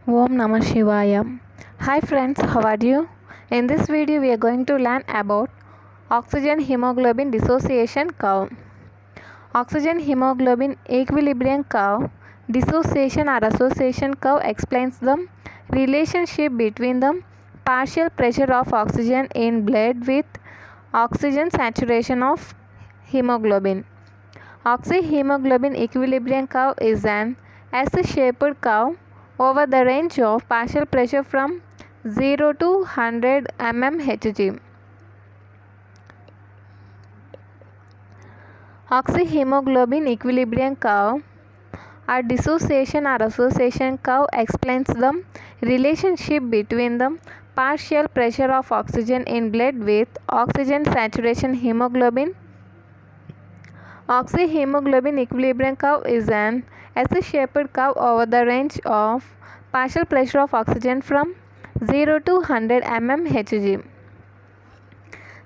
Om Namah Shivaya. Hi friends, how are you? In this video we are going to learn about oxygen hemoglobin dissociation curve. Oxygen hemoglobin equilibrium curve dissociation or association curve explains the relationship between the partial pressure of oxygen in blood with oxygen saturation of hemoglobin. Oxyhemoglobin equilibrium curve is an S-shaped curve over the range of partial pressure from 0 to 100 mmHg. Oxyhemoglobin equilibrium curve or dissociation or association curve explains the relationship between the partial pressure of oxygen in blood with oxygen saturation hemoglobin. Oxyhemoglobin equilibrium curve is an S-shaped curve over the range of partial pressure of oxygen from 0 to 100 mmHg.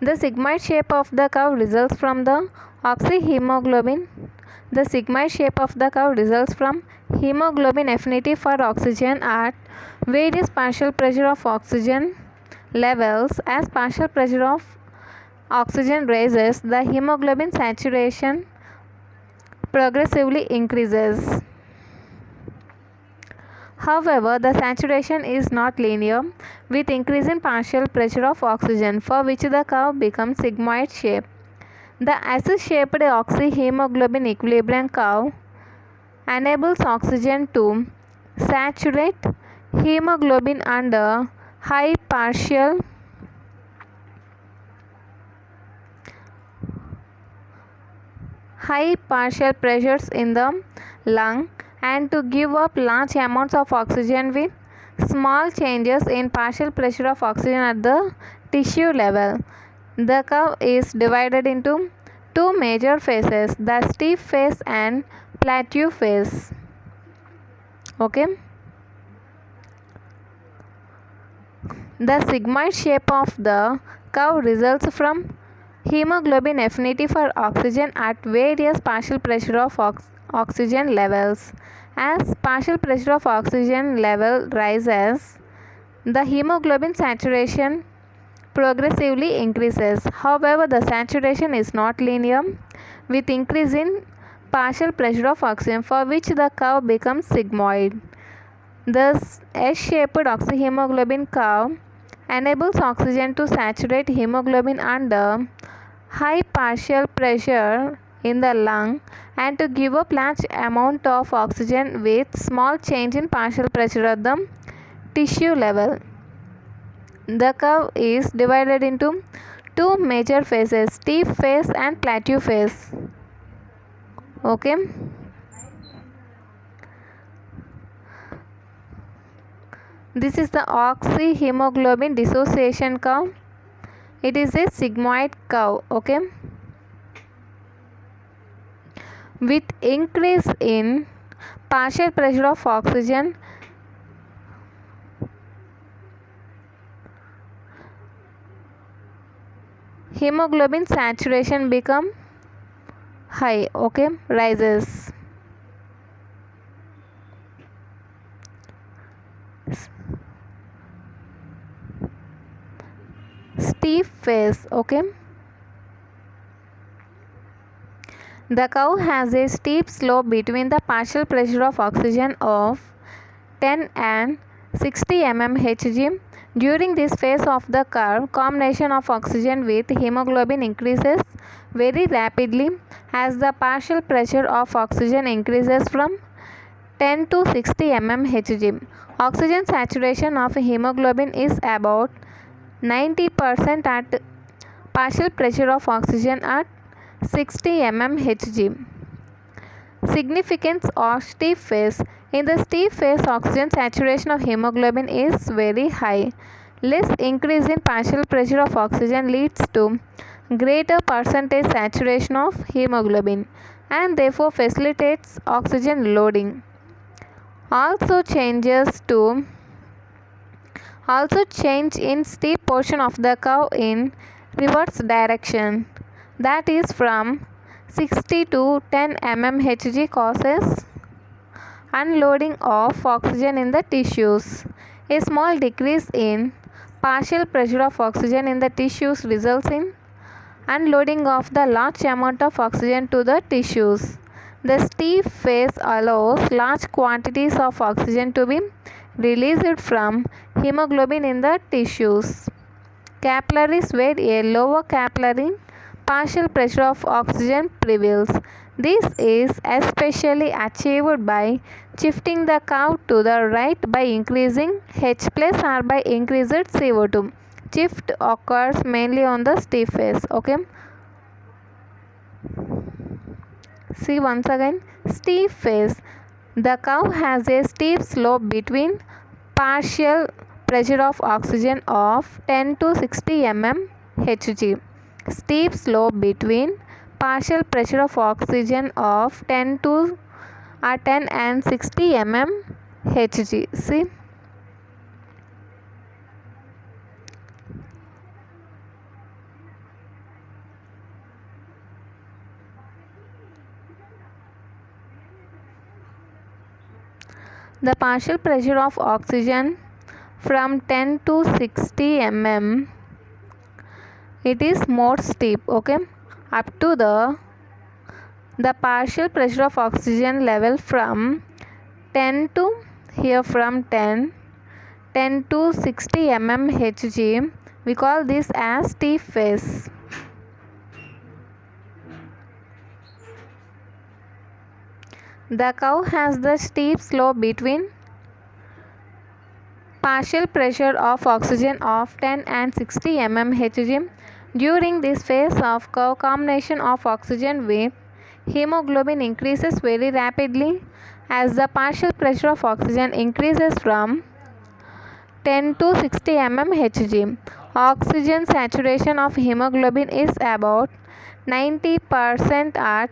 The sigmoid shape of the curve results from the oxyhemoglobin. The sigmoid shape of the curve results from hemoglobin affinity for oxygen at various partial pressure of oxygen levels. As partial pressure of oxygen rises, the hemoglobin saturation progressively increases. However, the saturation is not linear, with increase in partial pressure of oxygen, for which the curve becomes sigmoid shape. The S-shaped oxyhemoglobin equilibrium curve enables oxygen to saturate hemoglobin under high partial pressures in the lung and to give up large amounts of oxygen with small changes in partial pressure of oxygen at the tissue level. The curve is divided into two major phases, the steep phase and plateau phase. Okay. The sigmoid shape of the curve results from hemoglobin affinity for oxygen at various partial pressure of oxygen levels. As partial pressure of oxygen level rises, the hemoglobin saturation progressively increases. However, the saturation is not linear, with increase in partial pressure of oxygen, for which the curve becomes sigmoid. Thus, S-shaped oxyhemoglobin curve enables oxygen to saturate hemoglobin under high partial pressure in the lung and to give up large amount of oxygen with small change in partial pressure at the tissue level. The curve is divided into two major phases, steep phase and plateau phase. Okay. This is the oxyhemoglobin dissociation curve. It is a sigmoid curve. Okay. With increase in partial pressure of oxygen, hemoglobin saturation become high. Okay, rises. Steep phase. Okay. The curve has a steep slope between the partial pressure of oxygen of 10 and 60 mmHg. During this phase of the curve, combination of oxygen with hemoglobin increases very rapidly as the partial pressure of oxygen increases from 10 to 60 mmHg. Oxygen saturation of hemoglobin is about 90% at partial pressure of oxygen at 60 mmHg. Significance of steep phase. In the steep phase, oxygen saturation of hemoglobin is very high. Less increase in partial pressure of oxygen leads to greater percentage saturation of hemoglobin and therefore facilitates oxygen loading. Also change in steep portion of the curve in reverse direction, that is from 60 to 10 mmHg causes unloading of oxygen in the tissues. A small decrease in partial pressure of oxygen in the tissues results in unloading of the large amount of oxygen to the tissues. The stiff phase allows large quantities of oxygen to be released from hemoglobin in the tissues. Capillaries where a lower capillary partial pressure of oxygen prevails. This is especially achieved by shifting the curve to the right by increasing H plus or by increased CO2. Shift occurs mainly on the stiff phase. Okay. See once again, stiff phase. The curve has a steep slope between partial pressure of oxygen of 10 to 60 mm Hg. Steep slope between partial pressure of oxygen of 10 and 60 mm Hg. See. The partial pressure of oxygen from 10 to 60 mm, it is more steep. Okay, up to the partial pressure of oxygen level from 10 to here from 10 to 60 mm Hg, we call this as steep phase. The curve has the steep slope between partial pressure of oxygen of 10 and 60 mm Hg. During this phase of curve, combination of oxygen with hemoglobin increases very rapidly. As the partial pressure of oxygen increases from 10 to 60 mm Hg, oxygen saturation of hemoglobin is about 90% at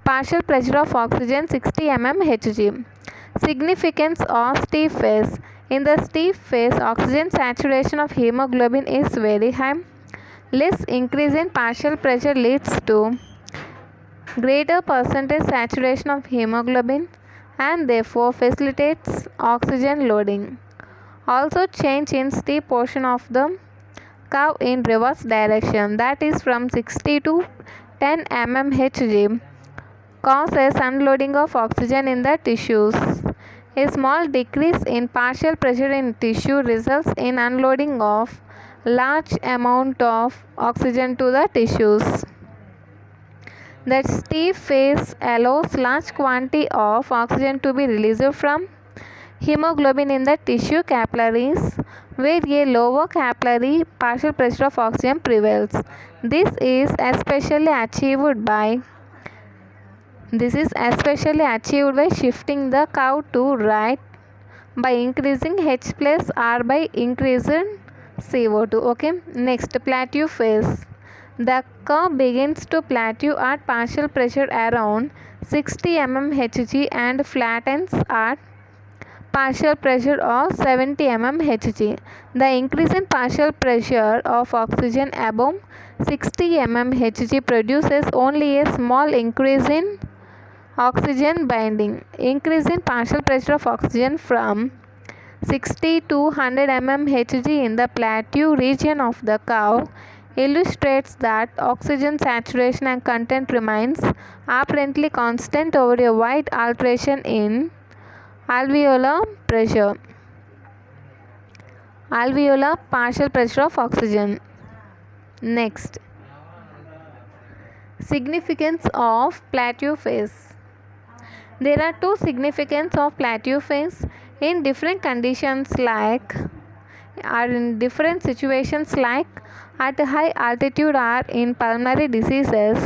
partial pressure of oxygen 60 mm Hg. Significance of steep phase. In the steep phase, oxygen saturation of hemoglobin is very high. Less increase in partial pressure leads to greater percentage saturation of hemoglobin and therefore facilitates oxygen loading. Also, change in steep portion of the curve in reverse direction, that is from 60 to 10 mm Hg, causes unloading of oxygen in the tissues. A small decrease in partial pressure in tissue results in unloading of large amount of oxygen to the tissues. That steep phase allows large quantity of oxygen to be released from hemoglobin in the tissue capillaries where a lower capillary partial pressure of oxygen prevails. This is especially achieved by shifting the curve to right by increasing H plus or by increasing CO2. Okay. Next, plateau phase. The curve begins to plateau at partial pressure around 60 mm Hg and flattens at partial pressure of 70 mm Hg. The increase in partial pressure of oxygen above 60 mm Hg produces only a small increase in oxygen binding. Increase in partial pressure of oxygen from 60 to 100 mm Hg in the plateau region of the curve illustrates that oxygen saturation and content remains apparently constant over a wide alteration in alveolar pressure. Alveolar partial pressure of oxygen. Next, significance of plateau phase. There are two significance of plateau phase in different conditions like or in different situations like at high altitude or in pulmonary diseases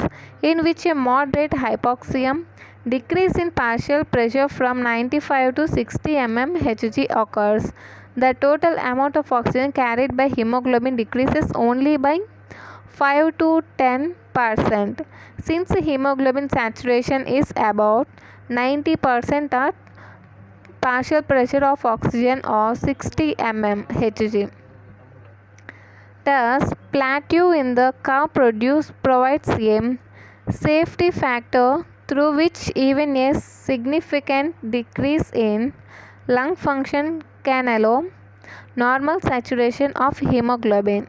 in which a moderate hypoxia, decrease in partial pressure from 95 to 60 mm Hg occurs. The total amount of oxygen carried by hemoglobin decreases only by 5 to 10%. Since hemoglobin saturation is about 90% at partial pressure of oxygen of 60 mm Hg. Thus, plateau in the curve provides a safety factor through which even a significant decrease in lung function can allow normal saturation of hemoglobin.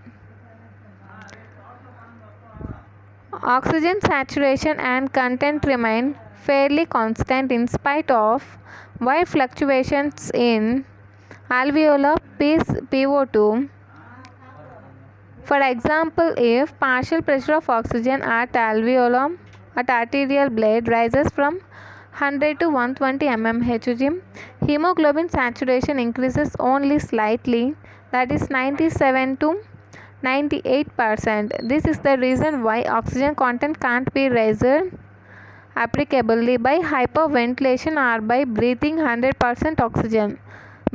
Oxygen saturation and content remain fairly constant in spite of wide fluctuations in alveolar PO2. For example, if partial pressure of oxygen at alveolum at arterial blade rises from 100 to 120 mmHg, hemoglobin saturation increases only slightly, that is 97 to 98%. This is the reason why oxygen content can't be raised applicably by hyperventilation or by breathing 100% oxygen,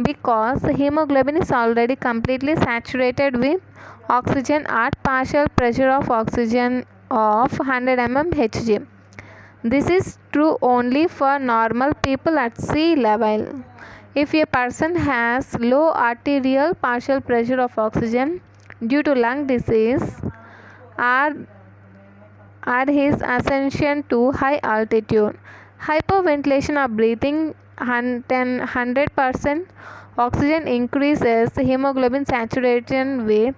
because hemoglobin is already completely saturated with oxygen at partial pressure of oxygen of 100 mmHg. This is true only for normal people at sea level. If a person has low arterial partial pressure of oxygen due to lung disease or his ascension to high altitude, hyperventilation or breathing 100% oxygen increases hemoglobin saturation with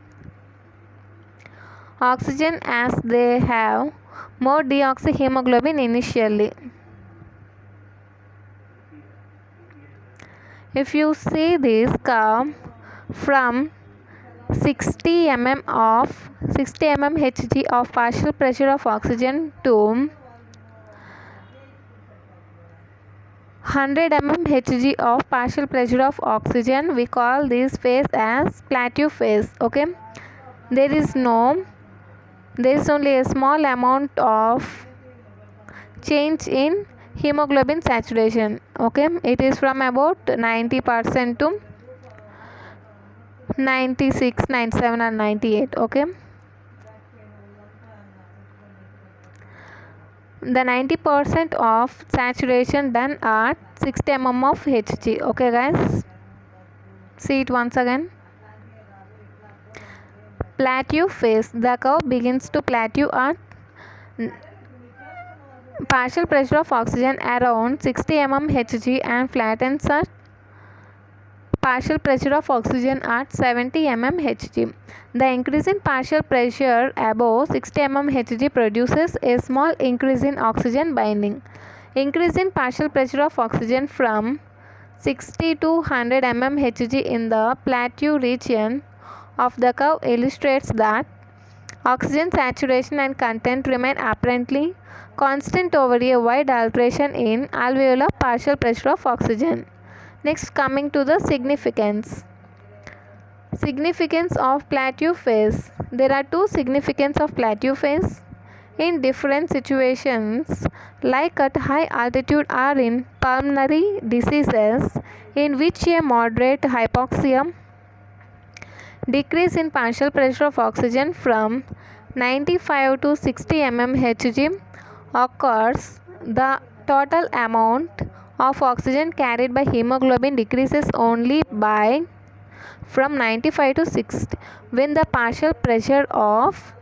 oxygen as they have more deoxyhemoglobin initially. If you see this curve from 60 mmHg of partial pressure of oxygen to 100 mmHg of partial pressure of oxygen, we call this phase as plateau phase. Okay, there is only a small amount of change in hemoglobin saturation. Okay, it is from about 90% to 96, 97 and 98. Okay, the 90% of saturation done at 60 mm of Hg. Okay guys, see it once again. Plateau phase, the curve begins to plateau at partial pressure of oxygen around 60 mmHg and flattens at partial pressure of oxygen at 70 mmHg. The increase in partial pressure above 60 mmHg produces a small increase in oxygen binding. Increase in partial pressure of oxygen from 60 to 100 mmHg in the plateau region of the curve illustrates that oxygen saturation and content remain apparently constant over a wide alteration in alveolar partial pressure of oxygen. Next, coming to the significance of plateau phase. There are two significance of plateau phase in different situations, like at high altitude or in pulmonary diseases in which a moderate hypoxia, decrease in partial pressure of oxygen from 95 to 60 mmHg occurs. The total amount of oxygen carried by hemoglobin decreases only by from 95 to 60. When the partial pressure of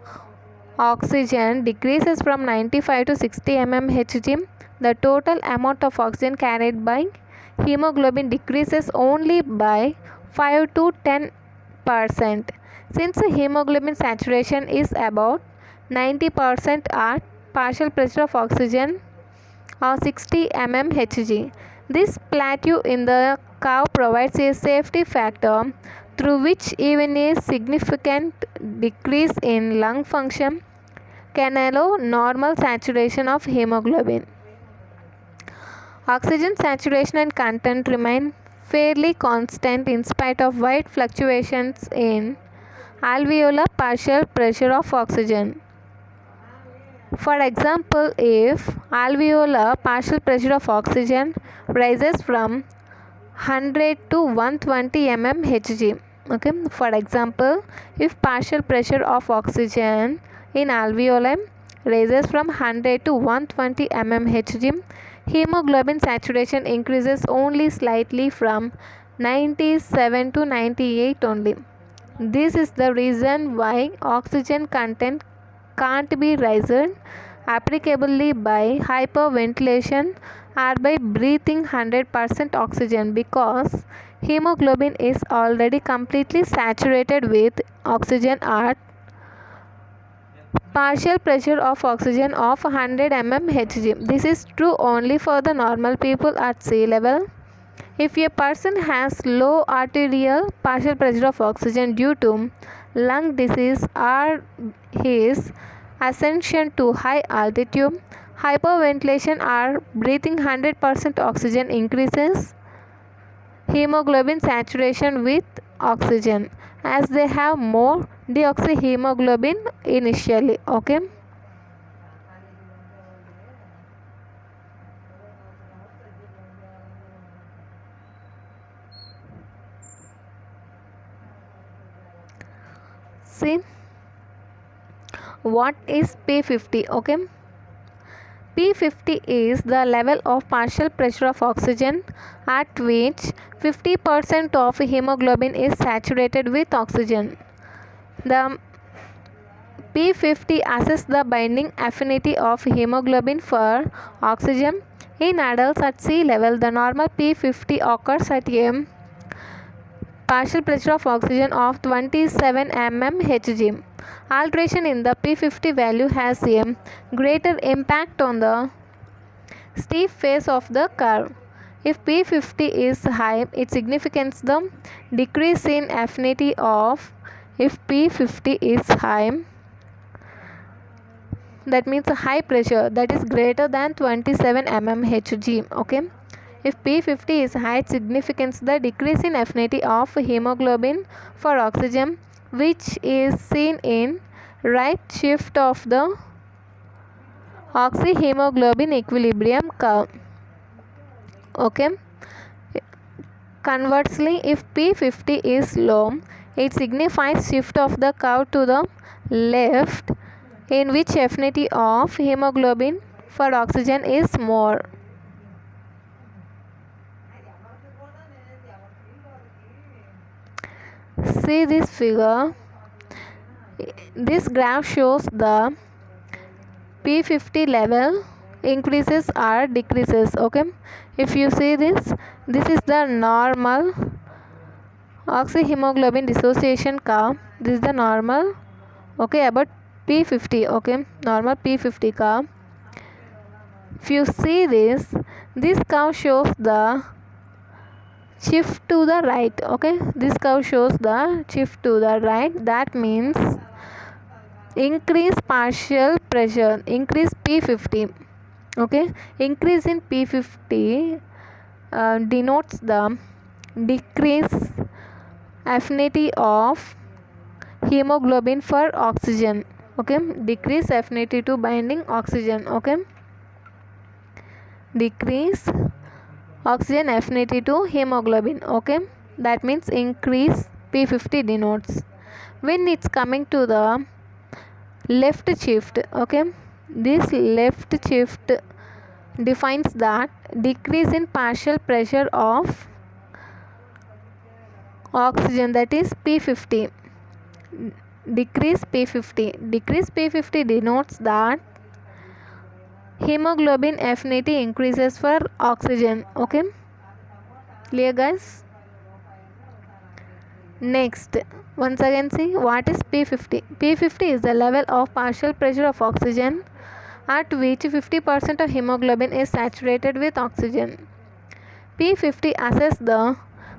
oxygen decreases from 95 to 60 mmHg, the total amount of oxygen carried by hemoglobin decreases only by 5 to 10%. Since hemoglobin saturation is about 90% at partial pressure of oxygen or 60 mmHg, this plateau in the curve provides a safety factor through which even a significant decrease in lung function can allow normal saturation of hemoglobin. Oxygen saturation and content remain fairly constant in spite of wide fluctuations in alveolar partial pressure of oxygen. For example, if alveolar partial pressure of oxygen rises from 100 to 120 mmHg. Okay, for example, if partial pressure of oxygen in alveoli rises from 100 to 120 mmHg, hemoglobin saturation increases only slightly from 97 to 98 only. This is the reason why oxygen content can't be raised applicably by hyperventilation or by breathing 100% oxygen, because hemoglobin is already completely saturated with oxygen at partial pressure of oxygen of 100 mmHg. This is true only for the normal people at sea level. If a person has low arterial partial pressure of oxygen due to lung disease or his ascension to high altitude, hyperventilation or breathing 100% oxygen increases hemoglobin saturation with oxygen, as they have more deoxyhemoglobin initially. Okay. See, what is P50? Okay. P50 is the level of partial pressure of oxygen at which 50% of hemoglobin is saturated with oxygen. The P50 assesses the binding affinity of hemoglobin for oxygen. In adults at sea level, the normal P50 occurs at a partial pressure of oxygen of 27 mmHg. Alteration in the P50 value has a greater impact on the steep face of the curve. If P50 is high, it signifies the decrease in affinity of. If P50 is high, that means a high pressure that is greater than 27 mmHg. Okay. If P50 is high, it signifies the decrease in affinity of hemoglobin for oxygen, which is seen in right shift of the oxyhemoglobin equilibrium curve. Okay. Conversely, if P50 is low, it signifies shift of the curve to the left, in which affinity of hemoglobin for oxygen is more. See this figure. This graph shows the P50 level increases or decreases. Okay. If you see this is the normal oxyhemoglobin dissociation curve. This is the normal. Okay, about P50. Okay, normal P50 curve. If you see this curve shows the shift to the right. Okay, this curve shows the shift to the right. That means increase partial pressure, increase P50. Okay, increase in P50 denotes the decrease affinity of hemoglobin for oxygen. Okay, decrease affinity to binding oxygen. Okay, decrease oxygen affinity to hemoglobin. Okay, that means increase P50 denotes. When it's coming to the left shift, okay, this left shift defines that decrease in partial pressure of oxygen, that is P50. Decrease P50 denotes that hemoglobin affinity increases for oxygen. Okay, clear guys? Next, once again see what is P50. P50 is the level of partial pressure of oxygen at which 50% of hemoglobin is saturated with oxygen. P50 assesses the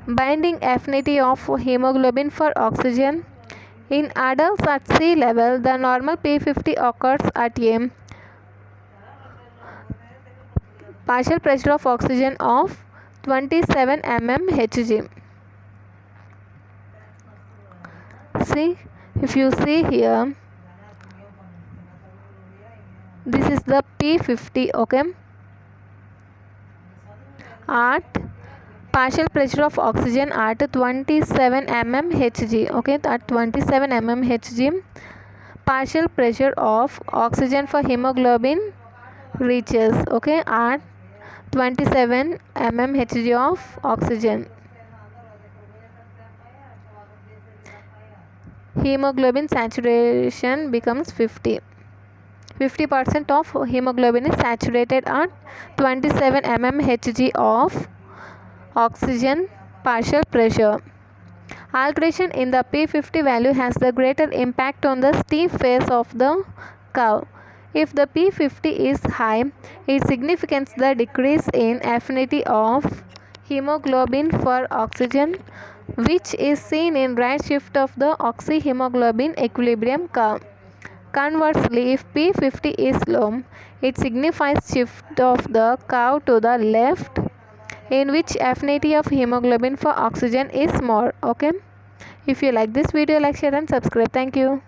binding affinity of hemoglobin for oxygen. In adults at sea level, the normal P50 occurs at a partial pressure of oxygen of 27 mmHg. See, if you see here, this is the P50. Okay, at partial pressure of oxygen at 27 mmHg. Okay, at 27 mmHg, partial pressure of oxygen for hemoglobin reaches. Okay, at 27 mmHg of oxygen, hemoglobin saturation becomes 50. 50% of hemoglobin is saturated at 27 mmHg of oxygen partial pressure. Alteration in the P50 value has the greater impact on the steep phase of the curve. If the P50 is high, it signifies the decrease in affinity of hemoglobin for oxygen, which is seen in right shift of the oxyhemoglobin equilibrium curve. Conversely, if P50 is low, it signifies shift of the curve to the left, in which affinity of hemoglobin for oxygen is more. Okay, if you like this video, like, share and subscribe. Thank you.